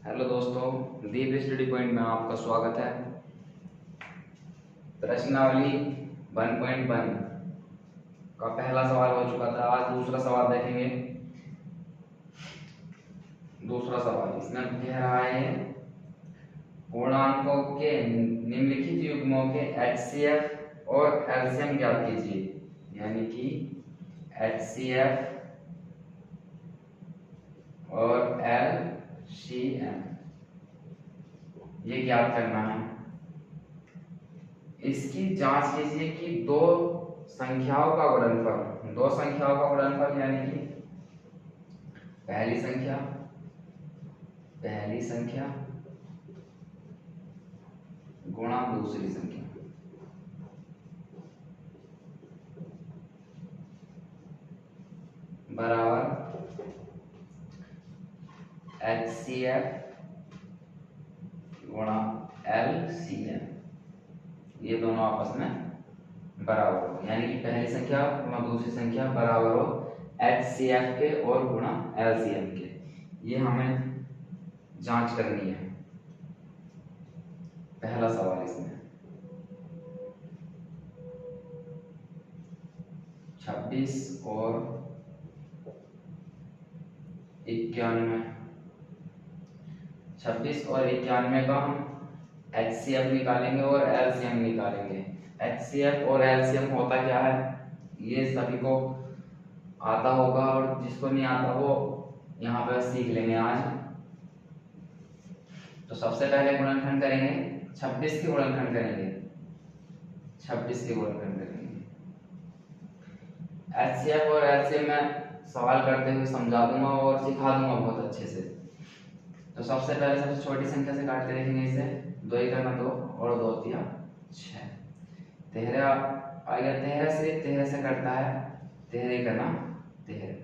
Hello दोस्तों, दीप study point में आपका स्वागत है। प्रश्नावली 1.1 का पहला सवाल हो चुका था। आज दूसरा सवाल देखेंगे। दूसरा सवाल इसमें कह रहा है पूर्णांकों के निम्नलिखित युग्मों के HCF और एलसीएम ज्ञात कीजिए। यानी कि HCF और LCM ये ज्ञात करना है। इसकी जांच कीजिए कि दो संख्याओं का गुणनफल यानी कि पहली संख्या गुणा दूसरी संख्या बराबर HCF गुणा LCM, ये दोनों आपस में बराबर हो। यानी कि पहली संख्या गुणा दूसरी संख्या बराबर हो HCF के और गुणा LCM के। ये हमें जांच करनी है। पहला सवाल इसमें 26 और 91 का हम HCF निकालेंगे और LCM निकालेंगे। HCF और LCM होता क्या है ये सभी को आता होगा, और जिसको नहीं आता वो यहाँ पर सीख लेंगे आज। तो सबसे पहले गुणनखंड करेंगे 26 के गुणनखंड करेंगे। HCF और LCM में सवाल करते हुए समझा दूंगा और सिखा दूंगा बहुत अच्छे से। तो सबसे पहले सबसे छोटी संख्या से काट के देखेंगे। इसे 2 ही करना 2 और 2 दिया 6। 13 आएगा, 13 से कटता है 13 ही करना 13।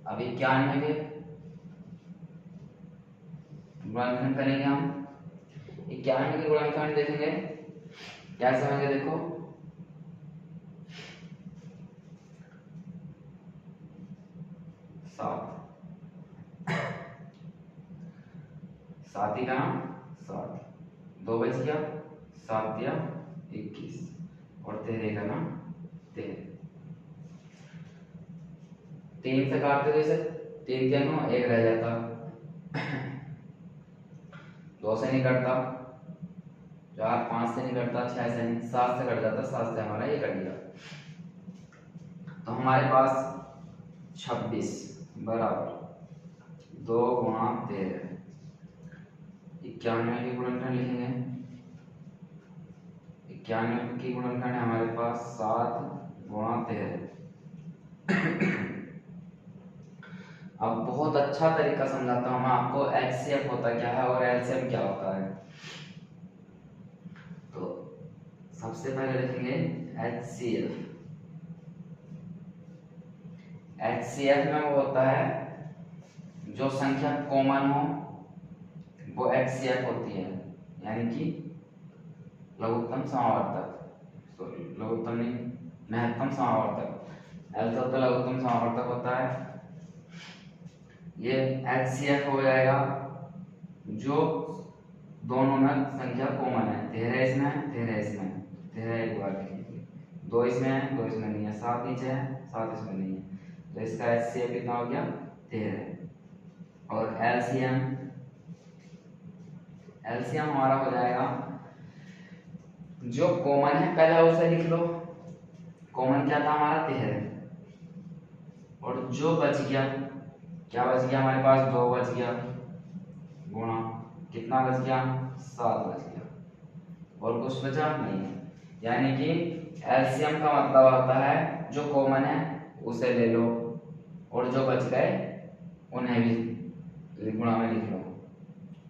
अब 91 के गुणनखंड करेंगे हम। 91 के गुणनखंड देखेंगे कैसे होंगे। देखो 7 ही का नाम 7, 2 बच गया 7 दिया 21 और 13 का नाम 13। 3 से काटते तो इसे 3 के 9 1 रह जाता। 2 से नहीं कटता, 4 5 से नहीं कटता, 6 से नहीं, 7 से कट जाता। 7 से हमारा ये कट गया। तो हमारे पास 26 बराबर 2 गुणा 13। 91 के गुणनखंड लिखेंगे। 91 की गुणनखंड है हमारे पास 7 गुणा 13। अब बहुत अच्छा तरीका समझाता हूं मैं आपको। HCF होता क्या है और LCM क्या होता है। तो सबसे पहले देखेंगे HCF में वो होता है जो संख्या कॉमन हो वो HCF होती है। यानी कि लघुत्तम समावर्तक, लघुत्तम नहीं महत्तम समावर्तक। LCM तो लघुत्तम समावर्तक होता है। ये HCF हो जाएगा जो दोनों में संख्या कॉमन है। 13 इसमें है, 13 इसमें है। 13 एक बार लिखेंगे, 2 इसमें है, 2 इसमें नहीं है, 7 नीचे है, 7 इसमें नहीं है। तो इसका HCF कितना हो गया 13। और LCM हमारा हो जाएगा जो कॉमन है, पहले उसे लिख लो। कॉमन क्या था हमारा 13, और जो बच गया क्या बच गया हमारे पास 2 बच गया गुणा कितना बच गया 7 बच गया, और कुछ बचा नहीं। यानी कि LCM का मतलब होता है जो कॉमन है उसे ले लो और जो बच गए उन्हें भी गुणा में लिख लो।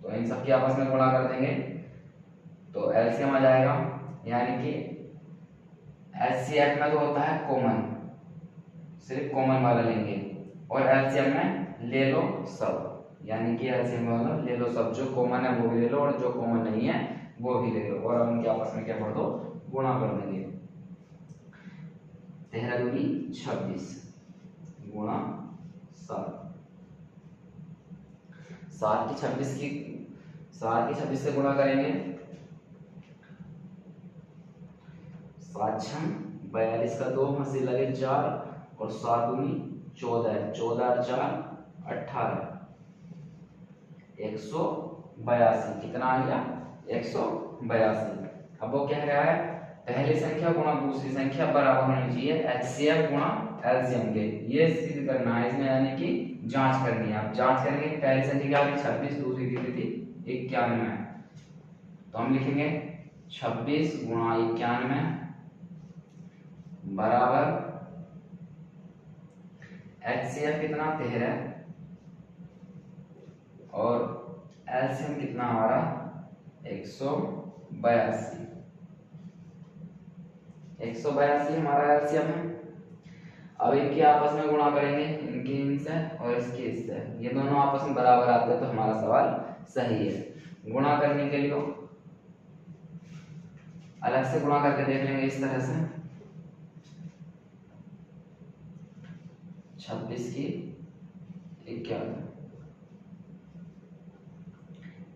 तो इन सब की आपस में गुणा कर देंगे तो LCM आ जाएगा। यानी कि HCF में तो होता है कॉमन, सिर्फ कॉमन वाला लेंगे, और LCM में ले लो सब। यानी कि LCM वाला ले लो सब, जो कॉमन है वो भी ले लो और जो कॉमन नहीं है वो भी ले लो, और उनके आपस में क्या कर दो गुणा कर देंगे। 13 दूनी 26 गुणा 7 7 की 26 से गुणा करेंगे, 7 छम 42 का 2 हंसी लगे 4 और 7 दूनी 14, 14 और 4 18, 182। कितना आ गया? 182। अब वो कह रहा है पहली संख्या गुणा दूसरी संख्या बराबर होनी चाहिए एचसीएफ गुणा एलसीएम के। ये सिद्ध करना है इसमें, यानी कि जांच करनी है। आप जांच करेंगे कि पहली संख्या क्या थी 26, दूसरी दी थी 91। तो हम लिखेंगे 26 गुणा 91 बराबर एचसीएफ कितना 13 और एलसीएम कितना हमारा 182। 182 हमारा एलसीएम है। अब इनके आपस में गुणा करेंगे, इनके इनसे और इसके इससे, ये दोनों आपस में बराबर आते हैं तो हमारा सवाल सही है। गुणा करने के लिए अलग से गुणा करके देख लेंगे इस तरह से, 26 की 51,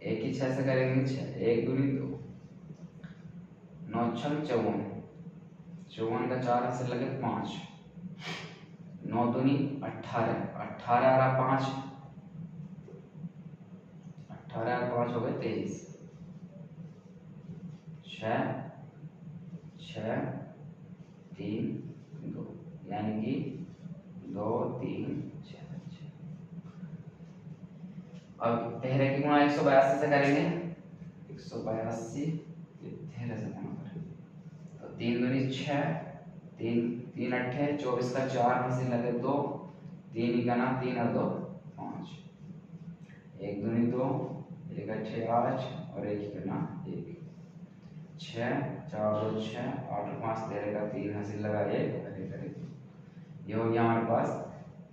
1 की 6 से करेंगे 6, 1 दूनी 2, 9 छम 54, 54 का 4 से लगे 5, 9 दूनी 18, 18 और 5, 18 और 5 हो गए 23, 6 6 3 2, यानी कि 2 3 6। अब 13 की गुणा 182 से करेंगे, 182 13 से गुणा करेंगे तो 3 दूनी 6, 3 3 अट्ठे 24 का 4 हंसी लगे 2, 3 ही का ना 3 और 2 5, 1 दूनी 2, 1 अट्ठे 8 और 1 ही का ना 1, 6 4 2 6 8 और 5 13 का 3 हंसी लगा 1 और 1 करेंगे। ये हो गया हमारे पास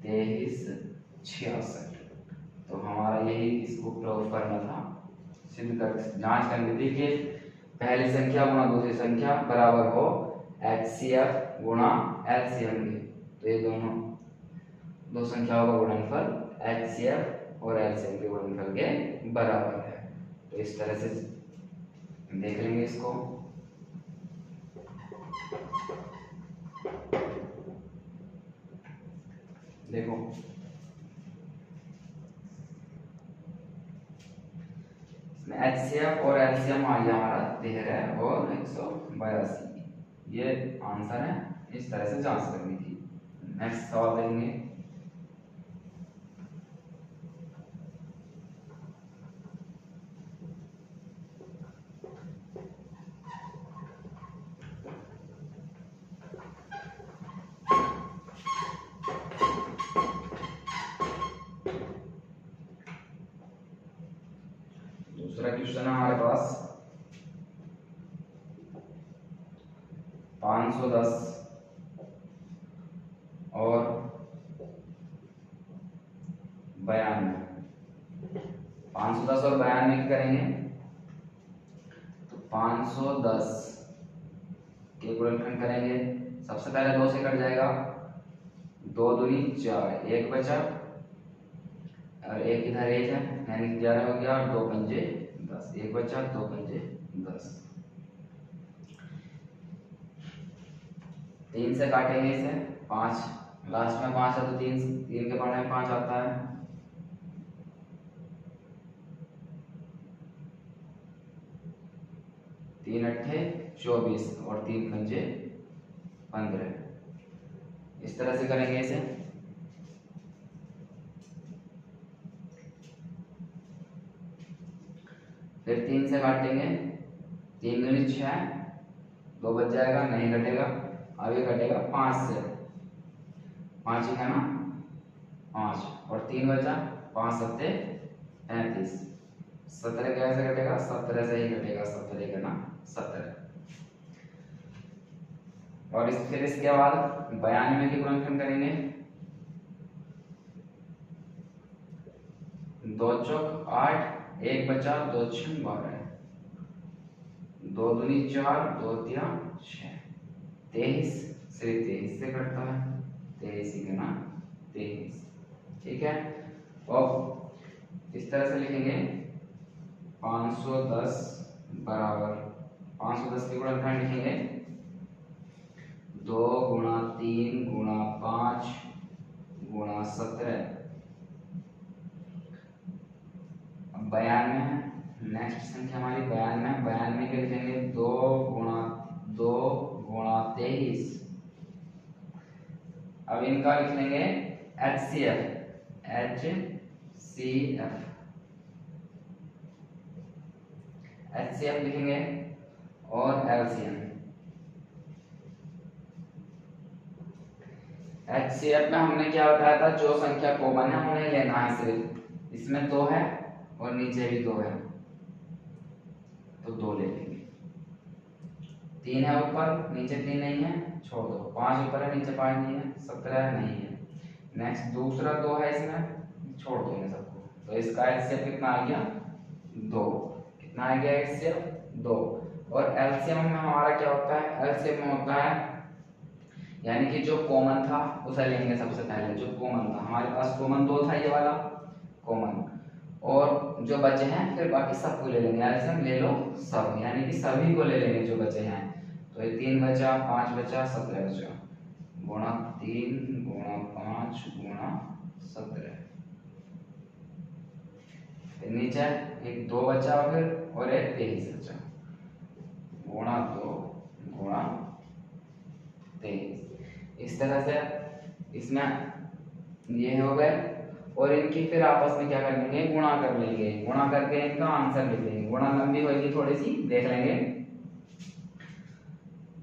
2366। तो हमारा यही इसको प्रूव करना था, सिद्ध कर जांच करनी थी कि पहली संख्या गुणा दूसरी संख्या बराबर हो एचसीएफ गुणा एलसीएम के। तो ये दोनों दो संख्याओं का गुणनफल एचसीएफ और एलसीएम के गुणनफल के बराबर है। तो इस तरह से देख लेंगे इसको। देखो एचसीएफ और एलसीएम आ गया हमारा 13 और 182। ये आंसर है, इस तरह से जांच करनी थी। नेक्स्ट सवाल देंगे। दूसरा क्वेश्चन है हमारे पास 510 और 92। 510 और 92 की करेंगे तो 510 के गुणनखंड करेंगे। सबसे पहले 2 से कट जाएगा, 2 दूनी 4, 1 बचा और 1 इधर 1 है यानी 11 हो गया और 2 पंजे 10, 1 बचा 2 पंजे 10। 3 से काटेंगे इसे 5, लास्ट में 5 है तो 3 के पढ़ने में 5 आता है। 3 अट्ठे 24 और 3 पंजे 15। इस तरह से करेंगे इसे। फिर 3 से काटेंगे, 3 दूनी 6, 2 बच जाएगा नहीं कटेगा। अब ये कटेगा 5 से, 5 ही का ना 5 और 3 बचा, 5 सत्ते 35, 17 कैसे कटेगा 17 से ही कटेगा, 17 का ना 17। और फिर इसके बाद 92 की गुणनखंड करेंगे। 2 चौक 8, 1 बचा 2 छम 12, 2 दूनी 4, 2 तिया 6, 23 सिर्फ 23 से कटता है, 23 ही का ना 23। ठीक है। अब इस तरह से लिखेंगे 510 बराबर 510 के गुणनखंड लिखेंगे 2 गुणा 3 गुणा 5 गुणा 17। अब 92 है, नेक्स्ट संख्या हमारी 92। 92 के लिखेंगे 2 गुणा 23। अब इनका लिख लेंगे HCF लिखेंगे और LCM। HCF में हमने क्या बताया था, जो संख्या कॉमन है उन्हें लेना है सिर्फ। इसमें 2 है और नीचे भी 2 है तो 2 ले लेंगे। 3 है ऊपर, नीचे 3 नहीं है, छोड़ दो। 5 ऊपर है, नीचे 5 नहीं है, 17 नहीं है। नेक्स्ट दूसरा 2 है, इसमें छोड़ दो इन सबको। तो इसका HCF कितना आ गया 2। कितना आ गया HCF 2। और LCM में हमारा क्या होता है, LCM में होता है यानी कि जो कॉमन था उसे लेंगे सबसे पहले। जो कॉमन था हमारे पास, कॉमन 2 था, ये वाला कॉमन, और जो बचे हैं फिर बाकी सबको ले लेंगे। LCM ले लो सब, यानी कि सभी को ले लेंगे जो बचे हैं। तो ये 3 बचा, 5 बचा, 17 बचा, गुणा 3 गुणा 5 गुणा 17। फिर नीचे एक 2 बचा फिर, और एक 23 बचा, गुणा 2 गुणा 23। इस तरह से इसमें ये हो गए। और इनकी फिर आपस में क्या कर लेंगे, गुणा कर लेंगे। गुणा करके इनका आंसर लिख लेंगे। गुणा लंबी होगी थोड़ी सी, देख लेंगे।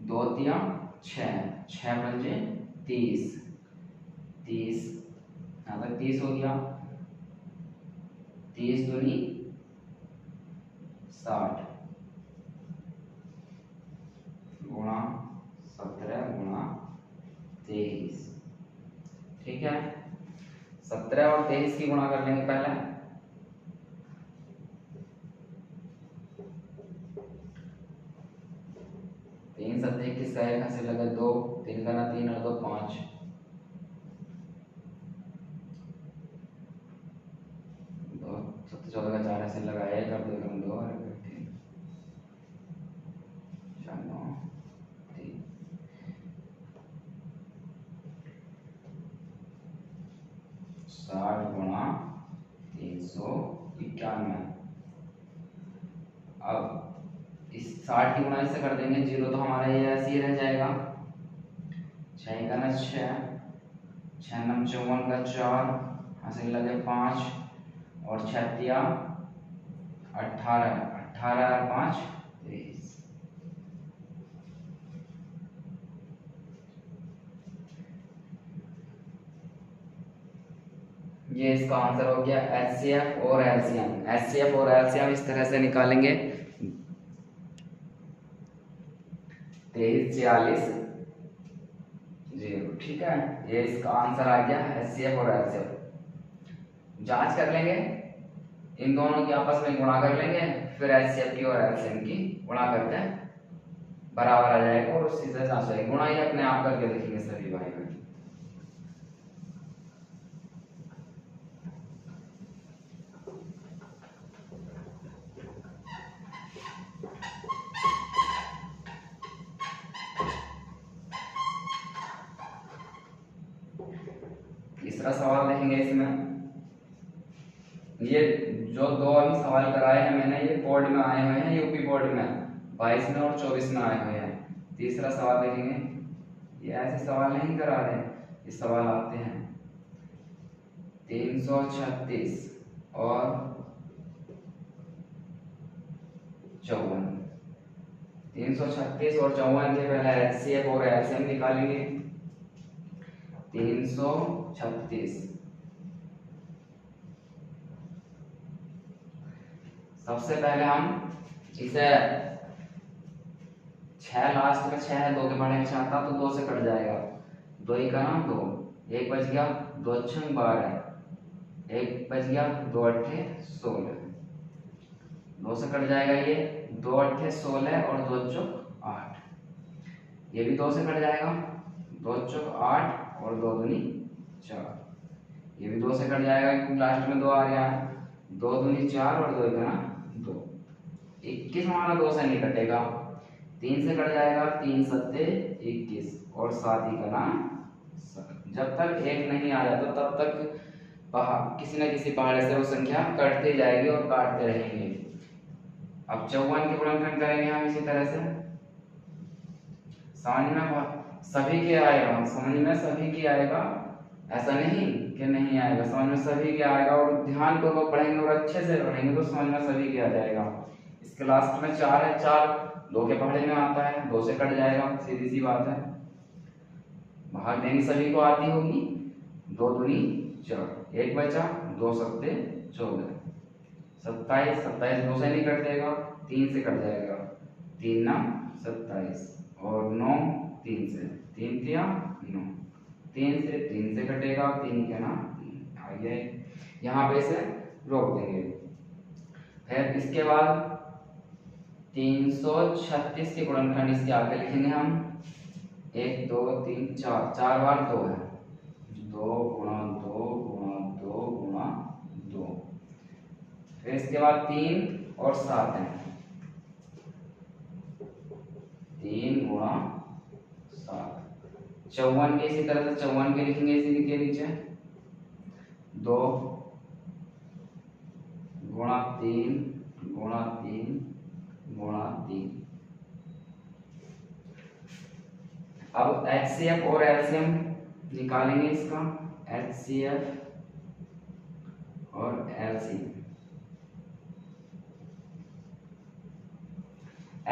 2 3 6, 6 पंजे 30, 30 यहाँ तक 30 हो गया। 30 दूनी 60 गुणा 17 गुणा 23। ठीक है, 17 और 23 की गुणा कर लेंगे पहले। 3 7 21 का एक हासिल लगा 2, 3 का ना 3 और 2 5, 2 7 14 का 4 हासिल लगा 1 और 2 कम 2 और 3 4 9 3। 60 गुणा 391। अब इस 60 की गुणा इससे कर देंगे, 0 तो हमारा ये ऐसे ही रह जाएगा। 6 का ना 6, 6 9 54 का 4 हासिल लगे 5 और 6 तिया 18, 18 और 5 23। ये इसका आंसर हो गया HCF और LCM। HCF और LCM इस तरह से निकालेंगे। 23 46 0। ठीक है, ये इसका आंसर आ गया HCF और LCM। जांच कर लेंगे, इन दोनों की आपस में गुणा कर लेंगे, फिर HCF की और LCM की गुणा करते हैं, बराबर आ जाएगा और उसी से जांच जाएगी। गुणा ही अपने आप करके देखेंगे सभी भाई बहन। तीसरा सवाल देखेंगे। इसमें ये जो 2 अभी सवाल कराए हैं मैंने, ये बोर्ड में आए हुए हैं, यूपी बोर्ड में 22 में और 24 में आए हुए हैं। तीसरा सवाल देखेंगे। ये ऐसे सवाल नहीं करा रहे, ये सवाल आते हैं 336 और 54। 336 और 54 के पहले HCF और LCM निकालेंगे। 336 सबसे पहले हम इसे 6 लास्ट में 6 है, 2 के बढ़ने में चाहता तो 2 से कट जाएगा। 2 ही का ना 2, 1 बच गया, 2 अच्छे 12, 1 बच गया, 2 अट्ठे 16, 2 से कट जाएगा ये, 2 अट्ठे 16 और 2 चौक 8। ये भी 2 से कट जाएगा, 2 चौक 8 और 2 दूनी 4। ये भी 2 से कट जाएगा क्योंकि लास्ट में 2 आ गया है। 2 दूनी 4 और 2 एक ना 2। 21 हमारा 2 से नहीं कटेगा, 3 से कट जाएगा, 3 सत्ते 21 और 7 ही का ना 7। जब तक 1 नहीं आ जाता तब तक किसी न किसी पहाड़े से वो संख्या कटती जाएगी और काटते रहेंगे। अब 54 के गुणनखंड करेंगे हम इसी तरह से। समझ में सभी के आएगा, समझ में सभी की आएगा, ऐसा नहीं कि नहीं आएगा, समझ में सभी के आएगा। और ध्यान पूर्वक पढ़ेंगे और अच्छे से पढ़ेंगे तो समझ में सभी के आ जाएगा। इसके लास्ट में 4 है, 4 2 के पहाड़े में आता है, 2 से कट जाएगा, सीधी सी बात है। भाग देनी सभी को आती होगी, 2 दूनी 4, 1 बचा, 2 सत्ते 14, 27, 27 2 से नहीं कटेगा, 3 से कट जाएगा, 3 ना 27 और 9 3 से, 3 तिया 9, 3 से कटेगा, 3 के ना 3 आ गया। यहाँ पे से रोक देंगे। फिर इसके बाद 336 के गुणनखंड इसके आगे लिखेंगे हम। 1 2 3 4, 4 बार 2 है, 2 गुणा 2 गुणा 2 गुणा 2। फिर इसके बाद 3 और 7 है, 3 गुणा 7। 54 के इसी तरह से 54 के लिखेंगे इसी के नीचे, 2 गुणा 3 गुणा 3 गुणा 3। अब HCF और LCM निकालेंगे इसका, HCF और LCM।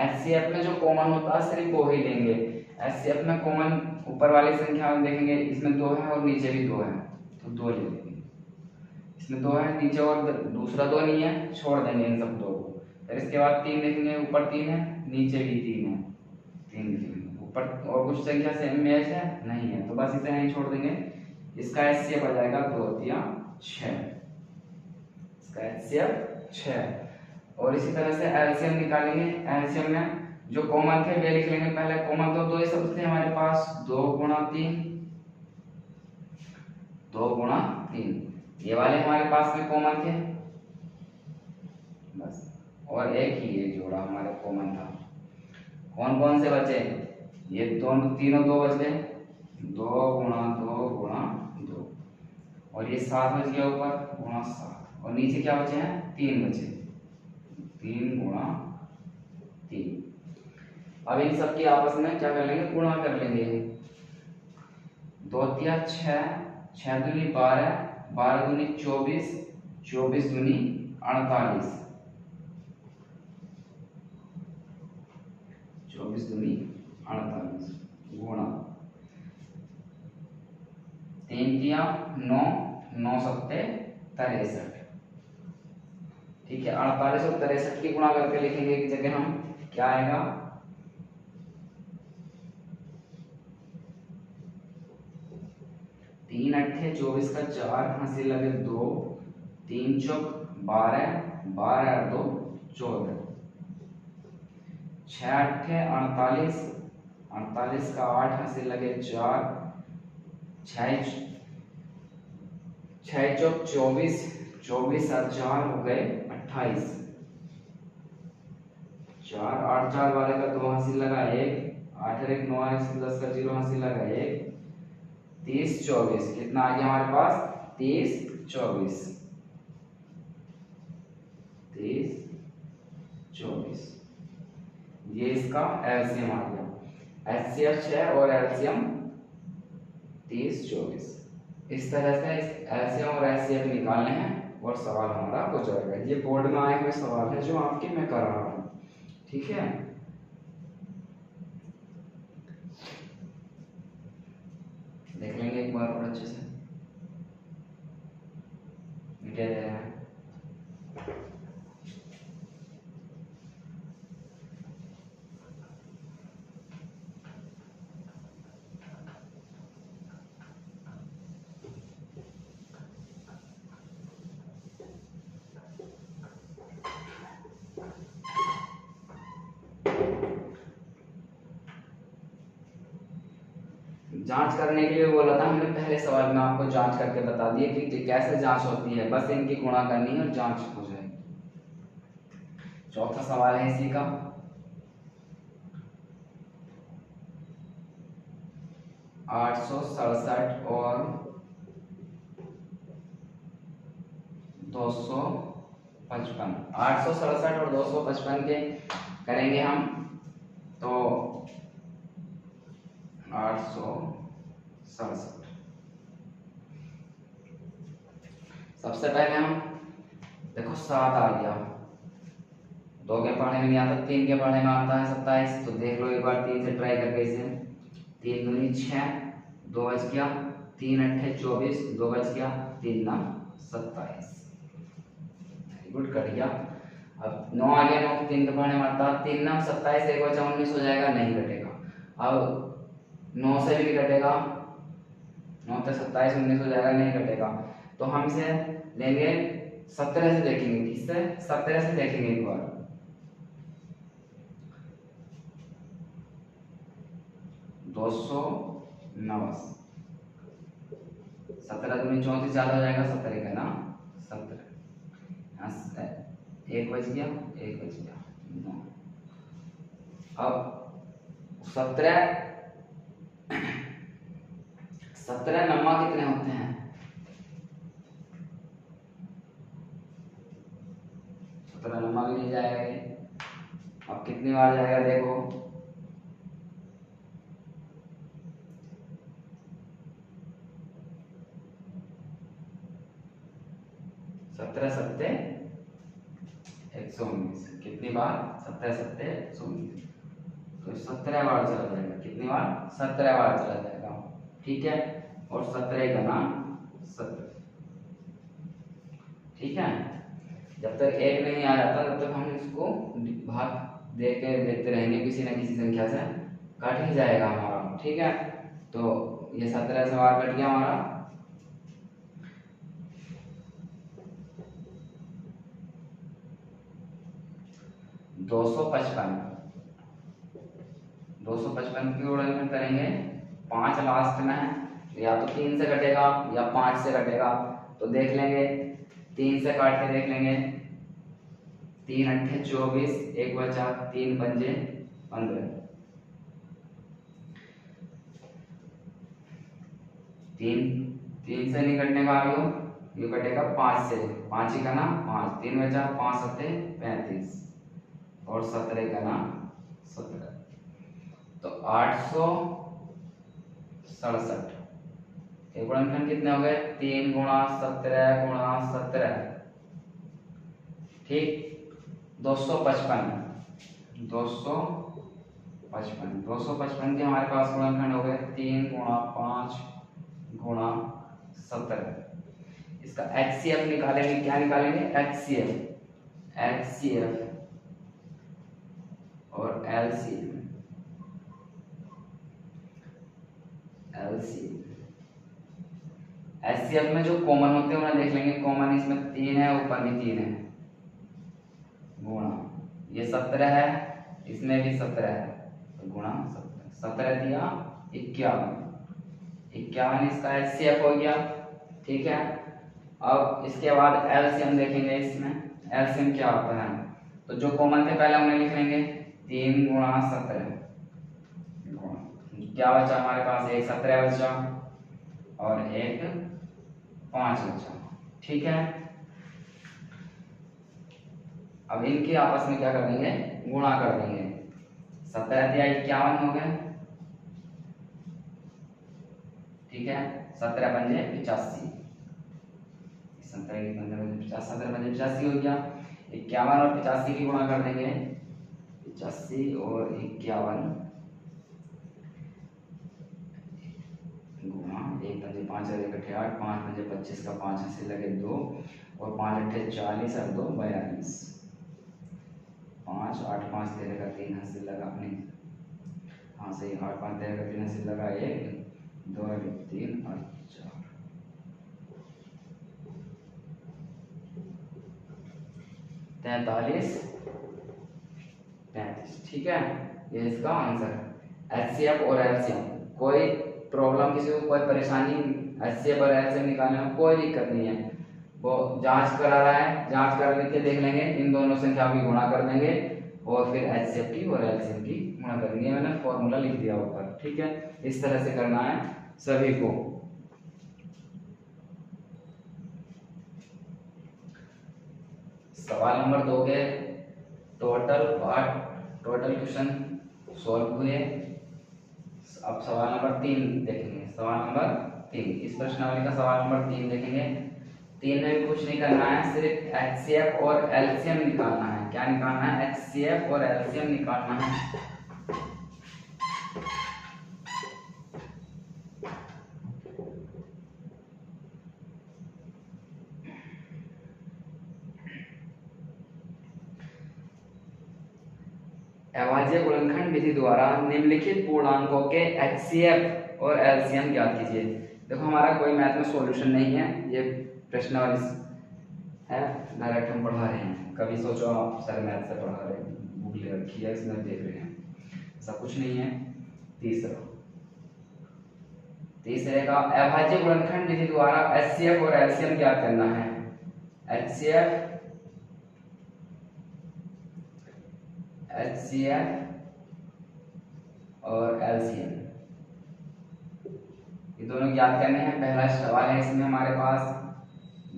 HCF में जो कॉमन होता है सिर्फ वो ही लेंगे। HCF में कॉमन ऊपर वाली संख्या में देखेंगे, इसमें 2 है और नीचे भी 2 है तो 2 ले लेंगे। इसमें 2 है नीचे और दूसरा 2 नहीं है, छोड़ देंगे इन सब 2 को। फिर इसके बाद 3 देखेंगे, ऊपर 3 है नीचे भी 3 है, 3 लिखेंगे। ऊपर और कुछ संख्या सेम मैच है नहीं है तो बस इसे नहीं छोड़ देंगे। इसका HCF आ जाएगा 2 तिया 6, इसका HCF 6। और इसी तरह से LCM निकालेंगे। LCM में जो कॉमन थे वे लिख लेंगे पहले। कॉमन तो 2 ही शब्द थे हमारे पास, 2 गुणा 3, 2 गुणा 3, ये वाले हमारे पास में कॉमन थे बस। और एक ही ये जोड़ा हमारे कॉमन था। कौन कौन से बचे? ये दोनों तीनों 2 बच गए, 2 गुणा 2 गुणा 2 और ये 7 बच गया ऊपर गुणा 7 और नीचे क्या बचे हैं? 3 बचे, 3 गुणा 3। अब इन सब की आपस में क्या कर लेंगे? गुणा कर लेंगे। 2 तिया 6, 6 दूनी 12, 12 दूनी 24, 24 दूनी 48, 24 दूनी 48 गुणा 3 तिया 9, 9 सत्ते 63। ठीक है, 48 और 63 की गुणा करके लिखेंगे एक जगह हम, क्या आएगा? 3 अट्ठे 24 का 4 हासिल लगे 2, 3 चौक 12, 12 और 2 14, 6 अट्ठे 48, 48 का 8 हासिल लगे 4, 6 चौक 24, 24 और 4 हो गए 28, 4 8 4 वाले का 2 हासिल लगा 1, 8 और 1 9 और 10 का 0 हासिल लगा 1, 30 24 कितना आ गया हमारे पास? 30 24, 30 24। ये इसका एलसीएम आ गया। HCF 6 और एलसीएम 30 24। इस तरह से एलसीएम और HCF निकालने हैं और सवाल हमारा हो जाएगा। ये बोर्ड में आए हुए सवाल है जो आपके मैं कर रहा हूँ, ठीक है। देख लेंगे एक बार और अच्छे से, मिटा दे रहा है। जांच करने के लिए बोला था हमने पहले सवाल में, आपको जांच करके बता दिए कि कैसे जांच होती है, बस इनकी गुणा करनी है और जांच हो जाएगी। चौथा सवाल है इसी का, आठ सौ सड़सठ और 255, 867 और 255 के करेंगे हम। तो 867, सबसे पहले हम देखो 7 आ गया, 2 के पढ़ने में नहीं आता, 3 के पढ़ने में आता है 27। तो देख लो एक बार 3 से ट्राई करके इसे, 3 दूनी 6, 2 बच गया, 3 अट्ठे 24, 2 बच गया, 3 9 27। वेरी गुड, कट गया। अब 9 आ गया, 9 3 के पढ़ने में आता, 3 9 27, 1 बचा 19 हो जाएगा, नहीं कटेगा। अब 9 से भी नहीं कटेगा, 9 से 27 19 हो जाएगा, नहीं कटेगा। तो हम इसे लेंगे 17 से देखेंगे, किससे? 17 से देखेंगे एक बार। 289, 17 दूनी 34 ज्यादा हो जाएगा, 17 का ना 17, 1 बच गया, 1 बच गया 9। अब 17 नम्मा कितने होते हैं? 17 नम्मा भी नहीं जाएगा ये। अब कितनी बार जाएगा देखो, 17 सत्ते 119, कितनी बार? 17 सत्ते 119, तो 17 बार चला जाएगा। कितनी बार? 17 बार चला जाएगा, ठीक है। और 17 का नाम 17, ठीक है। जब तक 1 नहीं आ जाता तब तक हम इसको भाग देके देखते रहेंगे, किसी न किसी संख्या से कट ही जाएगा हमारा, ठीक है। तो ये 17 से बार कट गया हमारा। 255 की गुणनखंड करेंगे, 5 लास्ट में है, या तो 3 से कटेगा या 5 से कटेगा। तो देख लेंगे, 3 से काट के देख लेंगे, 3 अट्ठे 24, 1 बचा, 3 पंजे 15, 3 से नहीं कटने का ये कटेगा 5 से, 5 ही का ना 5, 3 बचा, 5 सत्ते 35 और 17 का ना 17। तो 867 एक गुणनखंड कितने हो गए? 3 गुणा 17 गुणा 17, ठीक। 255 के हमारे पास गुणनखंड हो गए 3 गुणा 5 गुणा 17। इसका HCF निकालेंगे, क्या निकालेंगे? HCF और LCM। HCF में जो कॉमन होते हैं उन्हें देख लेंगे, कॉमन इसमें 3 है, ऊपर भी 3 है, गुणा ये 17 है, इसमें भी 17 है, तो गुणा 17 दिया 51 इसका HCF हो गया, ठीक है। अब इसके बाद LCM देखेंगे, इसमें LCM क्या होता है? तो जो कॉमन थे पहले उन्हें लिख लेंगे, 3 गुणा 17, क्या बचा हमारे पास? एक 17 बचा और एक 5 बचा, ठीक है। अब इनके आपस में क्या कर देंगे? गुणा कर देंगे। 17 दिया 51 हो गए, ठीक है। 17 पंजे 85, 17 पंजे 85 हो गया। 51 और 85 की गुणा कर देंगे, 85 और 51 गुणा 1 पंजे 5 और 1 अट्ठे 8, 5 पंजे 25 का 5 ऐसे लगे 2 और 5 अट्ठे 40 और 2 42, 5 8 5 13 का 3 हासिल लगा अपने, हाँ सही, 8 5 13 का 3 हासिल लगा, 1 2 3 और 4, 43 35, ठीक है। ये इसका आंसर है। HCF और LCM कोई प्रॉब्लम, किसी को कोई परेशानी HCF और LCM निकालने में कोई दिक्कत नहीं है, वो जांच करा रहा है, जांच कर के देख लेंगे, इन दोनों संख्या की गुणा कर देंगे और फिर HCF की और LCM की गुणा कर देंगे। मैंने फॉर्मूला लिख दिया ऊपर, ठीक है। इस तरह से करना है सभी को। सवाल नंबर 2 के टोटल क्वेश्चन सॉल्व हुए। अब सवाल नंबर 3 देखेंगे। सवाल नंबर 3, इस प्रश्नावली का सवाल नंबर 3 देखेंगे। 3 में भी कुछ नहीं करना है, सिर्फ HCF और LCM निकालना है। क्या निकालना है? HCF और LCM निकालना है। अभाज्य गुणनखंड विधि द्वारा निम्नलिखित पूर्णांकों के HCF और LCM ज्ञात कीजिए। देखो हमारा कोई मैथ में सॉल्यूशन नहीं है, ये प्रश्नावली है, डायरेक्ट हम पढ़ा रहे हैं। कभी सोचो आप सर मैथ से पढ़ा रहे हैं, बुक ले रखी है इसमें देख रहे हैं, ऐसा कुछ नहीं है। तीसरे का अभाज्य गुणनखंड विधि द्वारा HCF और LCM ज्ञात करना है। HCF और LCM ये दोनों ज्ञात करने हैं। पहला सवाल है इसमें हमारे पास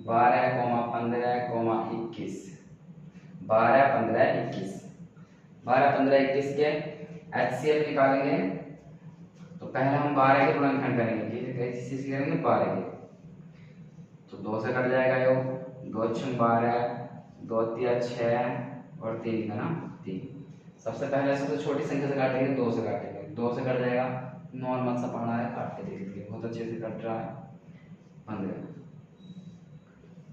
12, 15, 21, 12, 15, 21, 12, 15, 21 के HCF निकालेंगे। तो पहले हम 12 के गुणनखंड करेंगे, कैसे करेंगे? 12 के, तो 2 से कट जाएगा यो, 2 6 12, 2 3 6 और 3 का ना 3। सबसे पहले सबसे छोटी संख्या से काटेंगे, 2 से काटेंगे, 2 से कट जाएगा। नॉर्मल सा पढ़ा है, काट के देख लीजिए, बहुत अच्छे से कट रहा है।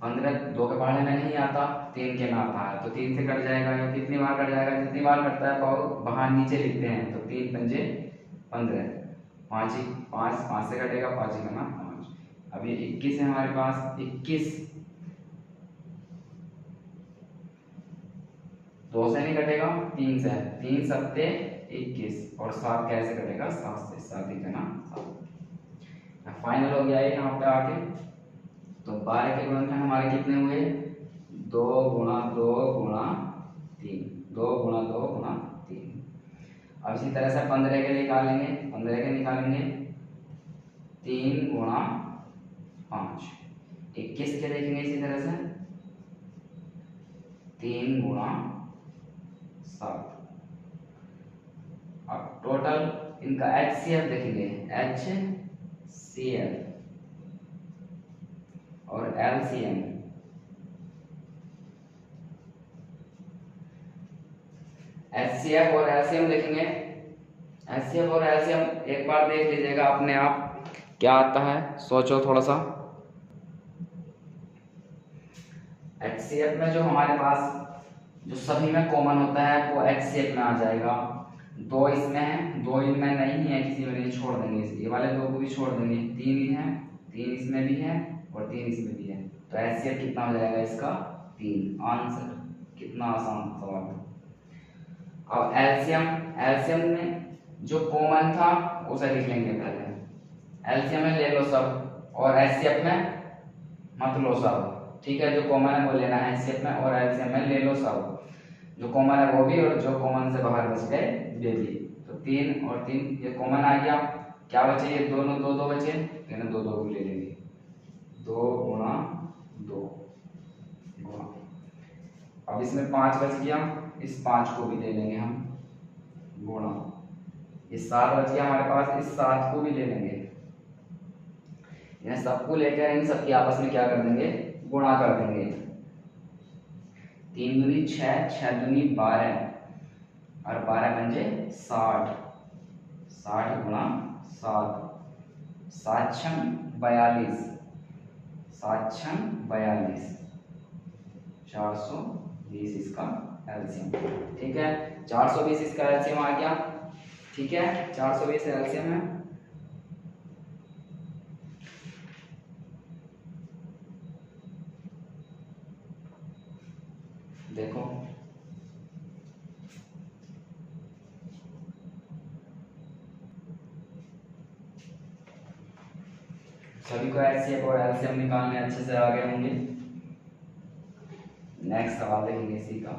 15, 2 के पढ़ने में नहीं आता, 3 के में आता है, तो 3 से कट जाएगा। या कितनी बार कट जाएगा? जितनी बार कटता है बाहर नीचे लिखते हैं, तो 3 पंजे 15, 5 से कटेगा, 5 का ना 5। अब ये 21 है हमारे पास, 21 2 से नहीं कटेगा, 3 से, 3 सत्ते 21 और 7 कैसे कटेगा? 7 से, 7 ही का ना 7। फाइनल हो गया ये यहाँ पे आके। तो 12 के गुणनखंड हमारे कितने हुए? 2 गुणा 2 गुणा 3, 2 गुणा 2 गुणा 3। अब इसी तरह से 15 के निकालेंगे, 3 गुणा 5। 21 के देखेंगे इसी तरह से, 3 गुणा 7। अब टोटल इनका HCF देखेंगे, HCF और LCM। HCF और LCM देखेंगे। HCF और LCM एक बार देख लीजिएगा अपने आप क्या आता है, सोचो थोड़ा सा। HCF में जो हमारे पास जो सभी में कॉमन होता है वो HCF में आ जाएगा। 2 इसमें है, 2 इनमें नहीं है, किसी में नहीं, छोड़ देंगे, ये वाले 2 को भी छोड़ देंगे। 3 ही है, 3 इसमें भी है और 3 इसमें भी है, तो HCF कितना हो जाएगा इसका? 3। आंसर कितना आसान सवाल है। अब LCM में जो कॉमन था उसे लिख लेंगे पहले। LCM में ले लो सब और HCF में मत लो सब, ठीक है। जो कॉमन है वो लेना है HCF में, और LCM में ले लो सब, जो कॉमन है वो भी और जो कॉमन से बाहर बच गए वे भी। तो 3 और 3 ये कॉमन आ गया, क्या बचे? ये दोनों 2 2 बचे, यानी 2 2 को ले लेंगे। 2 गुणा 2 गुणा, अब इसमें 5 बच गया, इस 5 को भी ले लेंगे हम गुणा। ये 7 बच गया हमारे पास, इस 7 को भी ले लेंगे। इन सबको लेकर इन सबकी आपस में क्या कर देंगे? गुणा कर देंगे। 3 दूनी 6, 6 दूनी 12 और 12 पंजे 60, 60 गुणा 7, 7 छंग 42, 7 छंग 42, 420 इसका LCM, ठीक है। 420 इसका LCM आ गया, ठीक है। 420 LCM है। देखो सभी को एचसीएफ और एलसीएम निकालने अच्छे से आगे होंगे। नेक्स्ट सवाल देखेंगे इसी का।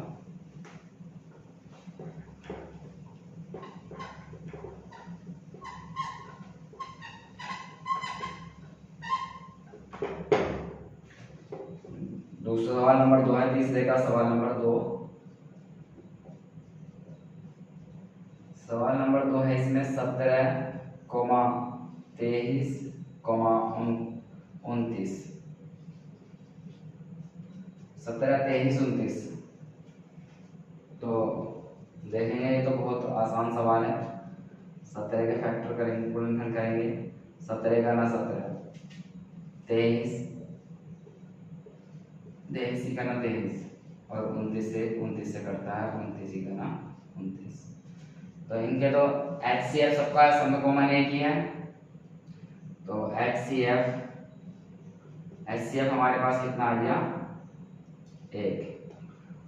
दूसरा सवाल नंबर 2 है, तीसरे का सवाल नंबर 2। सवाल नंबर 2 है इसमें 17,23,29 17, 23, 29। तो देखेंगे ये तो बहुत आसान सवाल है। 17 के फैक्टर करेंगे, गुणनखंड करेंगे। 17 का ना 17, 23 का ना 23 और 29 से करता है 29 का ना 29। तो इनके तो HCF सबका सब में कॉमन एक ही है। तो HCF हमारे पास कितना आ गया 1।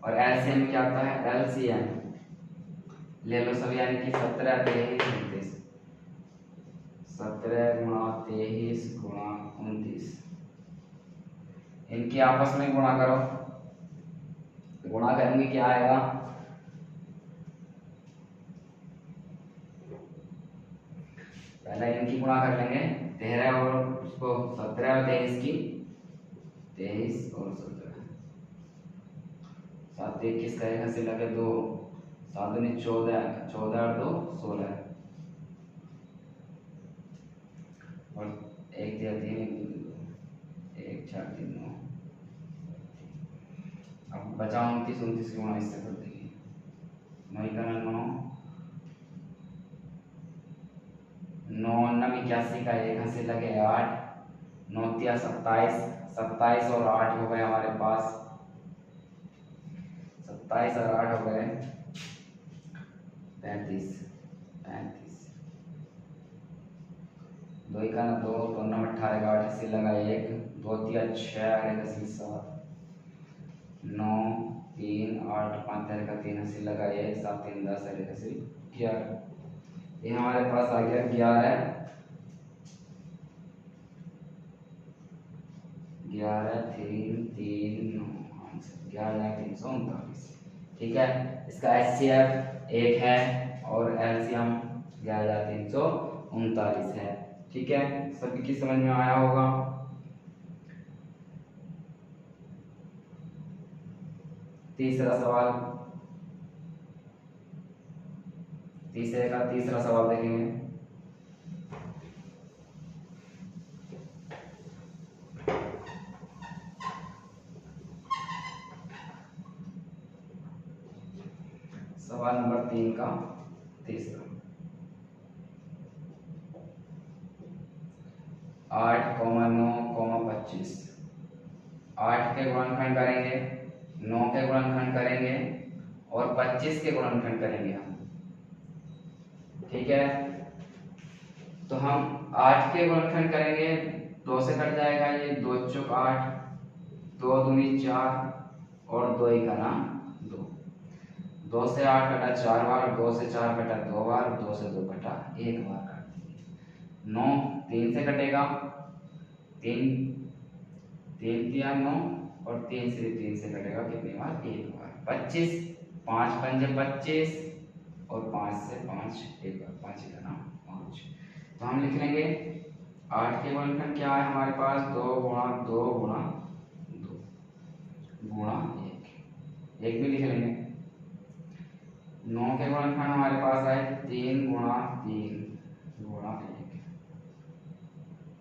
और LCM क्या आता है LCM ले लो सब, यानी कि 17, 23, 29। 17 गुणा 23 गुणा 29, इनकी आपस में गुणा करो। गुणा करेंगे क्या आएगा, पहले इनकी गुणा कर लेंगे। 13 और उसको 17 और 23 की 23 और 17, 7 21 का एक हंसी लगे 2, 7 दूनी 14, 14 और 2 16 और 1 दिया 3, 1 4 3 9। अब बचा 29, 29 की गुणा इससे कर देंगे। 9 का 9, 9 81 का एक हंसी लगे 8, 9 तिया 27, 27 और 8 हो गए हमारे पास, 27 और 8 हो गए 35, 2 का 2, 2 9 18 का 8 हंसी लगा 1, 2 तिया 6 और 1 हंसी 7, 9 3 8 5 का 3 हंसी लगा 1, 7 3 10 और 1 हंसी 11। ये हमारे पास आ गया 11, 11 3 3 9 11,339। ठीक है, इसका HCF 1 है और LCM 11,339 है। ठीक है, सभी की समझ में आया होगा। तीसरा सवाल, तीसरे का तीसरा सवाल देखेंगे। सवाल नंबर 3 का तीसरा, 8, 9, 25। 8 के गुणनखंड करेंगे, 9 के गुणनखंड करेंगे और 25 के गुणनखंड करेंगे हम। ठीक है, तो हम 8 के गुणनखंड करेंगे, 2 से कट जाएगा ये, 2 चौक 8, 2 दूनी 4 और 2 का ना 2, 2 से 8 कटा 4 बार, 2 से 4 कटा 2 बार, 2 से 2 कटा 1 बार काट देंगे। 9 3 से कटेगा, 3 तिया 9 और 3 से कटेगा कितनी बार 1 बार। 25, 5 पंजे 25 और 5 से 5 1 बार, 5 का ना 5। तो हम लिख लेंगे 8 के गुणनखंड क्या है हमारे पास 2 गुणा 2 गुणा 2 गुणा 1 भी लिख लेंगे। 9 के गुणनखंड हमारे पास है 3 गुणा 3 गुणा 1।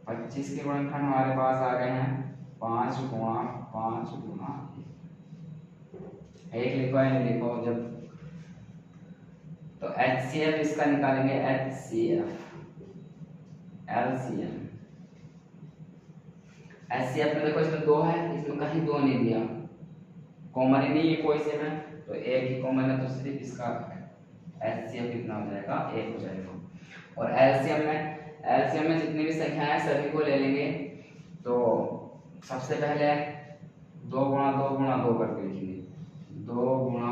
25 के गुणनखंड हमारे पास आ गए हैं 5 गुणा 5 गुणा 1 लिखो या नहीं लिखो जब। तो HCF इसका निकालेंगे, HCF LCM। HCF में देखो इसमें 2 है, इसमें कहीं 2 नहीं दिया, कॉमन ही नहीं है कोई से में, तो एक ही कॉमन है, तो सिर्फ इसका HCF कितना हो जाएगा 1 हो जाएगा। और LCM में जितनी भी संख्या है सभी को ले लेंगे। तो सबसे पहले 2 गुणा 2 गुणा 2 करके लिखेंगे, 2 गुणा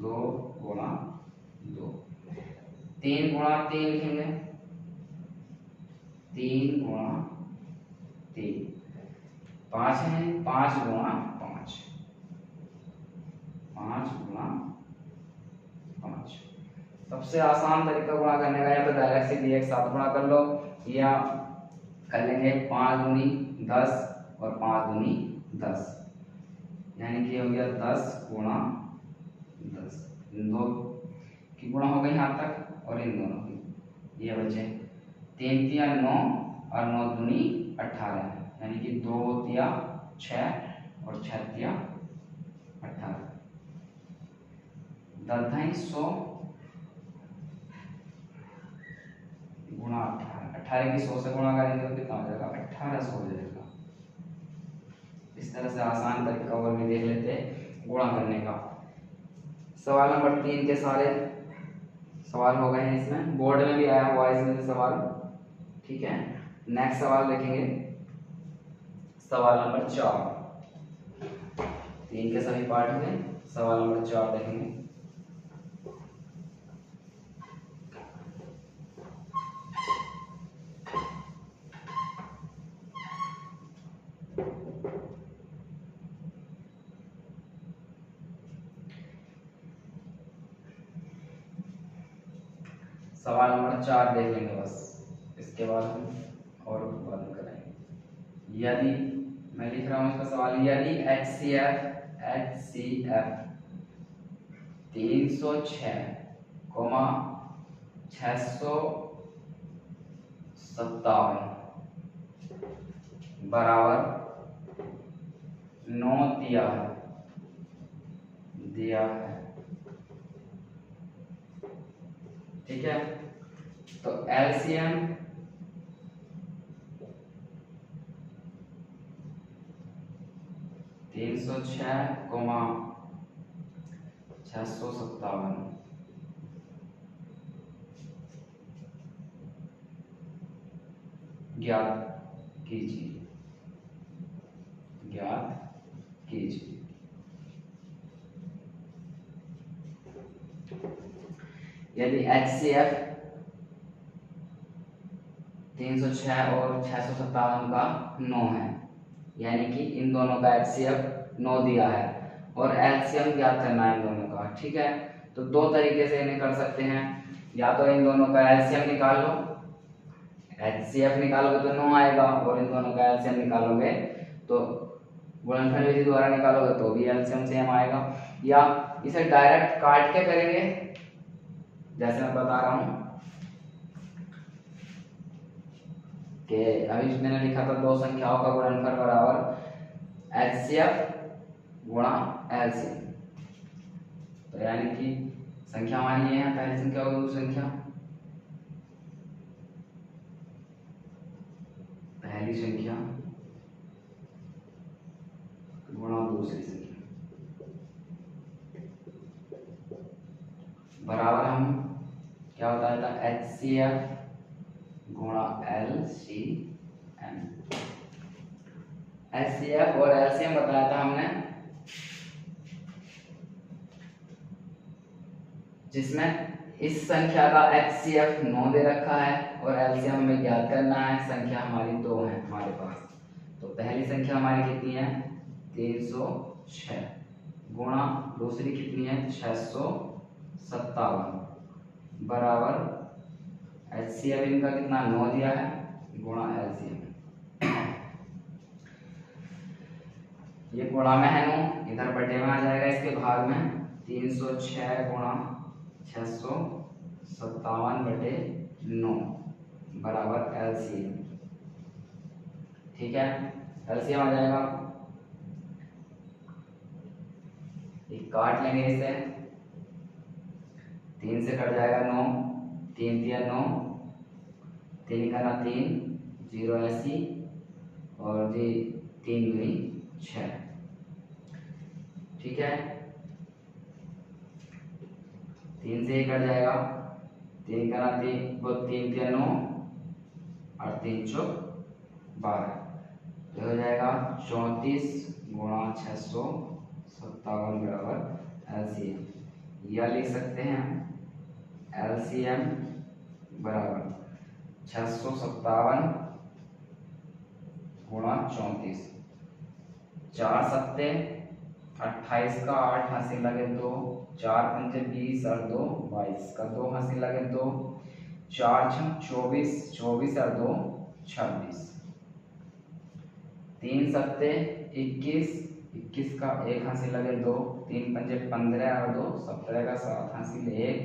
2 गुणा 2, 3 गुणा 3 लिखेंगे, 3 गुणा 3, 5 है, 5 गुणा 5, 5 गुणा 5। सबसे आसान तरीका गुणा करने का, या तो डायरेक्ट सीधे एक साथ गुणा कर लो, या कर लेंगे 5 दूनी 10 और 5 दूनी 10, यानी कि हो गया 10 गुणा 10। इन दो की गुणा हो गई यहाँ तक और इन दोनों की, ये बचे 3 तिया 9 और 9 दूनी 18, यानी कि 2 तिया 6 और 6 तिया 18। 10 गुणा 18 की 100 से गुणा करेंगे तो कितना हो जाएगा, 1800 हो जाएगा। इस तरह से आसान तरीका और भी देख लेते हैं गुणा करने का। सवाल नंबर 3 के सारे सवाल हो गए हैं, इसमें बोर्ड में भी आया हुआ है इसमें से सवाल, ठीक है। नेक्स्ट सवाल देखेंगे, सवाल नंबर 4। 3 के सभी पार्ट में सवाल नंबर 4 देखेंगे। सवाल नंबर 4 देख लेंगे बस, इसके बाद हम और बात करेंगे। यदि मैं लिख रहा हूं इसका सवाल, यदि HCF 306, 657 बराबर 9 दिया है, ठीक है। तो LCM 306, 657 ज्ञात कीजिए। यदि HCF 306 और 657 का 9 है, यानी कि इन दोनों का HCF 9 दिया है और LCM ज्ञात करना है इन दोनों का, ठीक है। तो दो तरीके से इन्हें कर सकते हैं, या तो इन दोनों का LCM निकाल लो, HCF निकालोगे तो 9 आएगा, और इन दोनों का LCM निकालोगे तो गुणनफल विधि द्वारा निकालोगे तो भी LCM सेम आएगा। या इसे डायरेक्ट काट के करेंगे, जैसे मैं बता रहा हूं कि अभी मैंने लिखा था दो संख्याओं का गुणनफल बराबर HCF गुणा LCM। तो यानी कि संख्या हमारी ये है, पहली संख्या और दूसरी संख्या, पहली संख्या गुणा दूसरी संख्या बराबर हम क्या होता है HCF गुणा LCM। HCF और LCM बताया था हमने, जिसमें इस संख्या का HCF 9 दे रखा है और LCM हमें ज्ञात करना है। संख्या हमारी 2 है हमारे पास, तो पहली संख्या हमारी कितनी है 306 गुणा दूसरी कितनी है 657 बराबर HCF इनका कितना 9 दिया है गुणा LCM। ये गुणा में है 9, इधर बटे में आ जाएगा इसके भाग में, 306 गुणा 657 बटे 9 बराबर LCM, ठीक है। LCM आ जाएगा, एक काट लेंगे इसे, 3 से कट जाएगा 9, 3 तिया 9, 3 का 3, 0 80 और जी 3 दूनी 6, ठीक है। 3 से ही कट जाएगा, 3 का 3, 3 तिया 9 और 3 चौक 12, तो हो जाएगा 34 गुणा 657 बराबर LCM। या लिख सकते हैं LCM बराबर 657 गुणा 34। 4 सत्ते 28 का 8 हासिल लगे 2, 4 पंजे 20 और 2 22 का 2 हासिल लगे 2, 4 छक 24, 24 और 2 26, 3 सत्ते 21, 21 का 1 हासिल लगे 2, 3 पंजे 15 और 2 17 का 7 हासिल 1,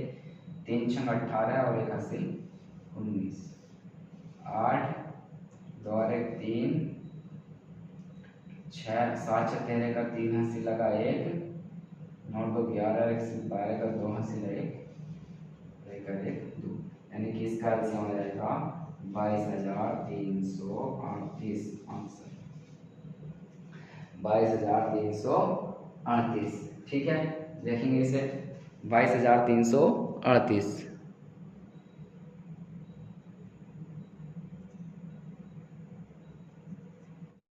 3 छक 18 और 1 हासिल 19, 8 2 और 1 3, 6 7 6 13 का 3 हासिल लगा 1, 9 2 11 और 1 से 12 का 2 हासिल 1, 1 और 1 2, यानी कि इसका एलसीएम हो जाएगा 22,338 आंसर 22,338। ठीक है, देखेंगे इसे 22,338।